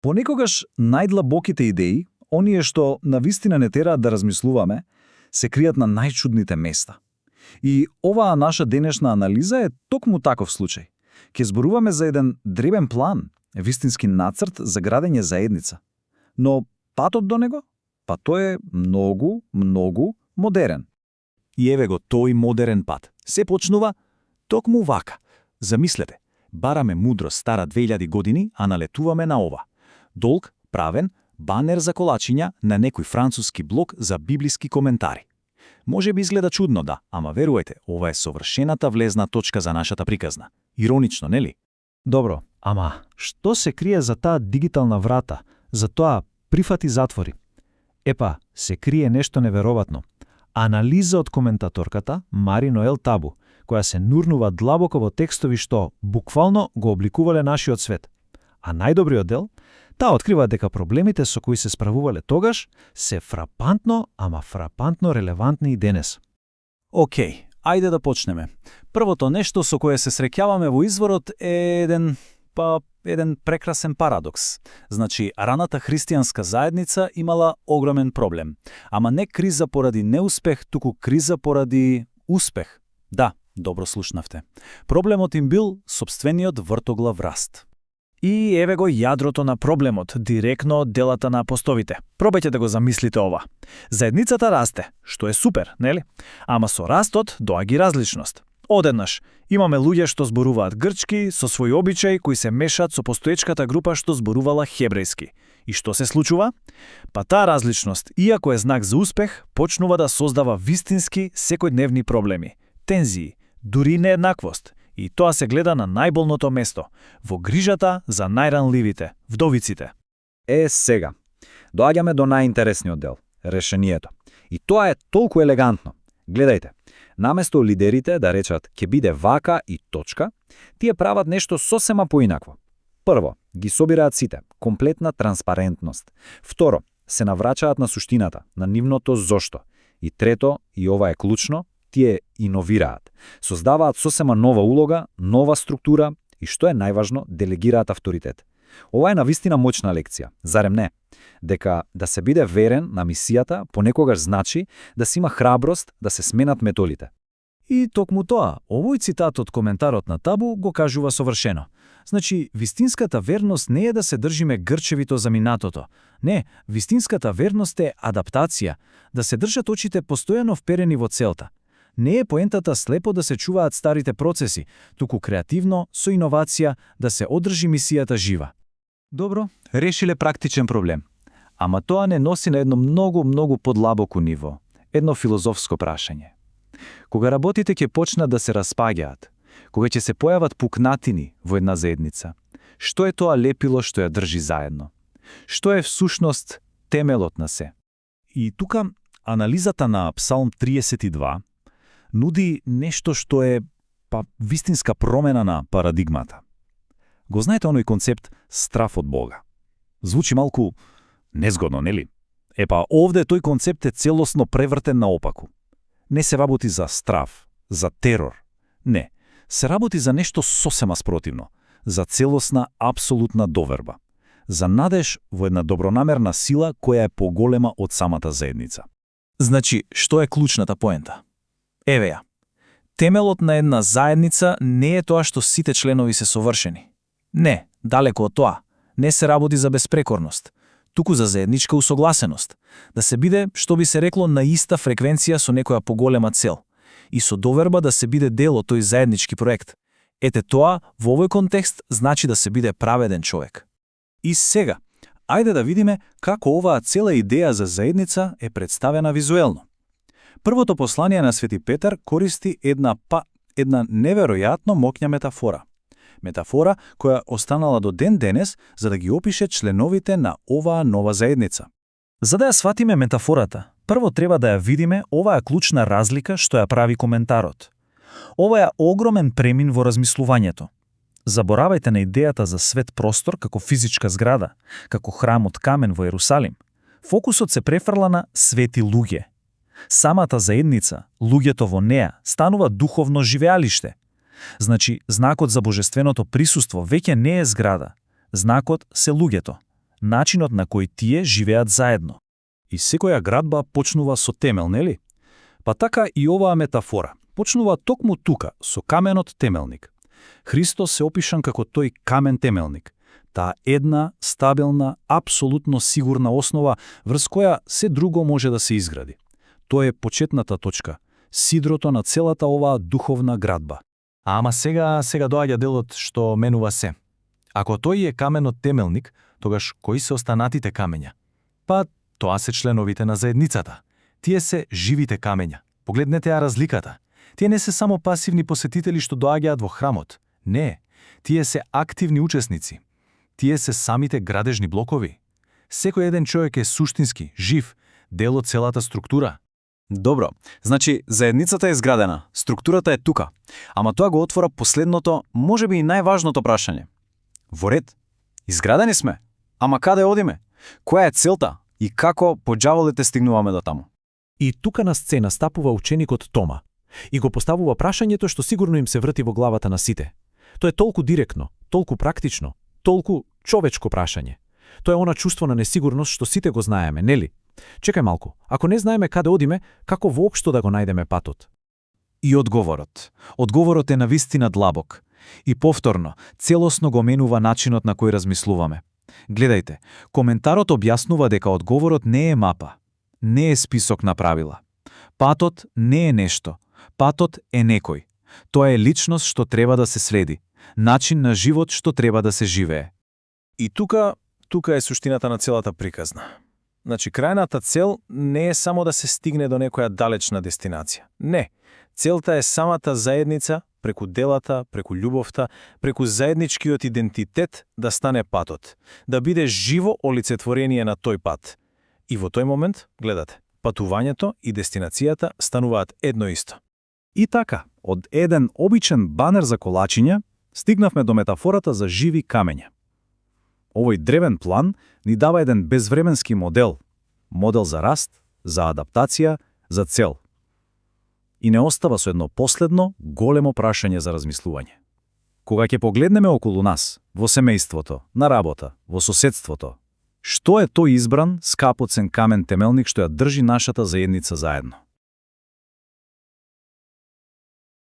Понекогаш најдлабоките идеи, оние што навистина не тераат да размислуваме, се кријат на најчудните места. И оваа наша денешна анализа е токму таков случај. Ке зборуваме за еден дребен план, вистински нацрт за градење заедница. Но патот до него? Па тој е многу, многу модерен. И еве го тој модерен пат. Се почнува токму вака. Замислете, бараме мудрост стара 2000 години, а налетуваме на ова. Долг, правен, банер за колачиња на некој француски блог за библиски коментари. Може би изгледа чудно, да, ама веруете, ова е совршената влезна точка за нашата приказна. Иронично, нели? Добро, ама што се крие за таа дигитална врата, за тоа прифати затвори? Епа, се крие нешто неверојатно. Анализа од коментаторката Мари Ноел Табу, која се нурнува длабоко во текстови што буквално го обликувале нашиот свет. А најдобриот дел, таа открива дека проблемите со кои се справувале тогаш се фрапантно, ама фрапантно релевантни и денес. Океј, ајде да почнеме. Првото нешто со кое се среќаваме во изворот е еден прекрасен парадокс. Значи, раната христијанска заедница имала огромен проблем. Ама не криза поради неуспех, туку криза поради успех. Да, добро слушнавте. Проблемот им бил сопствениот вртоглав раст. И еве го јадрото на проблемот, директно од делата на апостолите. Пробајте да го замислите ова. Заедницата расте, што е супер, нели? Ама со растот доаѓа различност. Одеднаш, имаме луѓе што зборуваат грчки, со свој обичај кои се мешаат со постоечката група што зборувала хебрејски. И што се случува? Па таа различност, иако е знак за успех, почнува да создава вистински секојдневни проблеми, тензии, дури нееднаквост. И тоа се гледа на најболното место, во грижата за најранливите, вдовиците. Сега, доаѓаме до најинтересниот дел, решението. И тоа е толку елегантно. Гледајте, наместо лидерите да речат ќе биде вака и точка, тие прават нешто сосема поинакво. Прво, ги собираат сите, комплетна транспарентност. Второ, се наврачаат на суштината, на нивното зошто. И трето, и ова е клучно, тие иновираат. Создаваат сосема нова улога, нова структура и, што е најважно, делегираат авторитет. Ова е навистина моćна лекција, зарем не? Дека да се биде верен на мисијата понекогаш значи да се има храброст да се сменат методите. И токму тоа, овој цитат од коментарот на Табу го кажува совршено. Значи, вистинската верност не е да се држиме грчевито за минатото. Не, вистинската верност е адаптација, да се држат очите постојано вперени во целта. Не е поентата слепо да се чуваат старите процеси, туку креативно, со иновација, да се одржи мисијата жива. Добро, решиле практичен проблем. Ама тоа не носи на едно многу подлабоко ниво, едно филозофско прашање. Кога работите ќе почнат да се распаѓаат, кога ќе се појават пукнатини во една заедница, што е тоа лепило што ја држи заедно? Што е всушност темелот на се? И тука анализата на Псалм 32 нуди нешто што е вистинска промена на парадигмата. Го знаете оној концепт страф од Бога. Звучи малку незгодно, нели? Епа, овде тој концепт е целосно превртен наопаку. Не се работи за страф, за терор. Не, се работи за нешто сосема спротивно, за целосна, апсолутна доверба. За надеж во една добронамерна сила која е поголема од самата заедница. Значи, што е клучната поента? Еве ја. Темелот на една заедница не е тоа што сите членови се совршени. Не, далеко од тоа. Не се работи за беспрекорност, туку за заедничка усогласеност. Да се биде, што би се рекло, на иста фреквенција со некоја поголема цел. И со доверба да се биде дел од тој заеднички проект. Ете тоа, во овој контекст, значи да се биде праведен човек. И сега, ајде да видиме како оваа цела идеја за заедница е представена визуелно. Првото послание на Свети Петар користи една неверојатно моќна метафора. Метафора која останала до ден денес за да ги опише членовите на оваа нова заедница. За да ја сватиме метафората, прво треба да ја видиме оваа клучна разлика што ја прави коментарот. Ова е огромен премин во размислувањето. Заборавајте на идејата за свет простор како физичка зграда, како храм од камен во Ерусалим. Фокусот се префрла на свети луѓе. Самата заедница, луѓето во неа, станува духовно живеалиште. Значи, знакот за божественото присуство веќе не е зграда. Знакот се луѓето. начинот на кој тие живеат заедно. И секоја градба почнува со темел, нели? Па така и оваа метафора почнува токму тука, со каменот темелник. Христос се опишан како тој камен темелник. Таа една, стабилна, апсолутно сигурна основа врз која се друго може да се изгради. Тоа е почетната точка, сидрото на целата оваа духовна градба. Ама сега доаѓа делот што менува се. Ако тој е каменот темелник, тогаш кои се останатите камења? Па, тоа се членовите на заедницата. Тие се живите камења. Погледнете ја разликата. Тие не се само пасивни посетители што доаѓаат во храмот. Не, тие се активни учесници. Тие се самите градежни блокови. Секој еден човек е суштински, жив, дел од целата структура. Добро, значи заедницата е изградена, структурата е тука, ама тоа го отвора последното, можеби и најважното прашање. Во ред, изградени сме, ама каде одиме? Која е целта и како по џаволите стигнуваме до таму? И тука на сцена стапува ученикот Тома и го поставува прашањето што сигурно им се врти во главата на сите. Тоа е толку директно, толку практично, толку човечко прашање. Тоа е она чувство на несигурност што сите го знаеме, нели? Чекај малку, ако не знаеме каде одиме, како воопшто да го најдеме патот? И одговорот. Одговорот е навистина длабок. И повторно, целосно го менува начинот на кој размислуваме. Гледајте, коментарот објаснува дека одговорот не е мапа, не е список на правила. Патот не е нешто, патот е некој. Тоа е личност што треба да се следи, начин на живот што треба да се живее. И тука е суштината на целата приказна. Значи, крајната цел не е само да се стигне до некоја далечна дестинација. Не, целта е самата заедница, преку делата, преку љубовта, преку заедничкиот идентитет да стане патот, да биде живо олицетворение на тој пат. И во тој момент, гледате, патувањето и дестинацијата стануваат едно исто. И така, од еден обичен банер за колачиња, стигнавме до метафората за живи камења. Овој древен план ни дава еден безвременски модел за раст, за адаптација, за цел. И не остава со едно последно, големо прашање за размислување. Кога ќе погледнеме околу нас, во семејството, на работа, во соседството, што е тој избран, скапоцен камен темелник што ја држи нашата заедница заедно?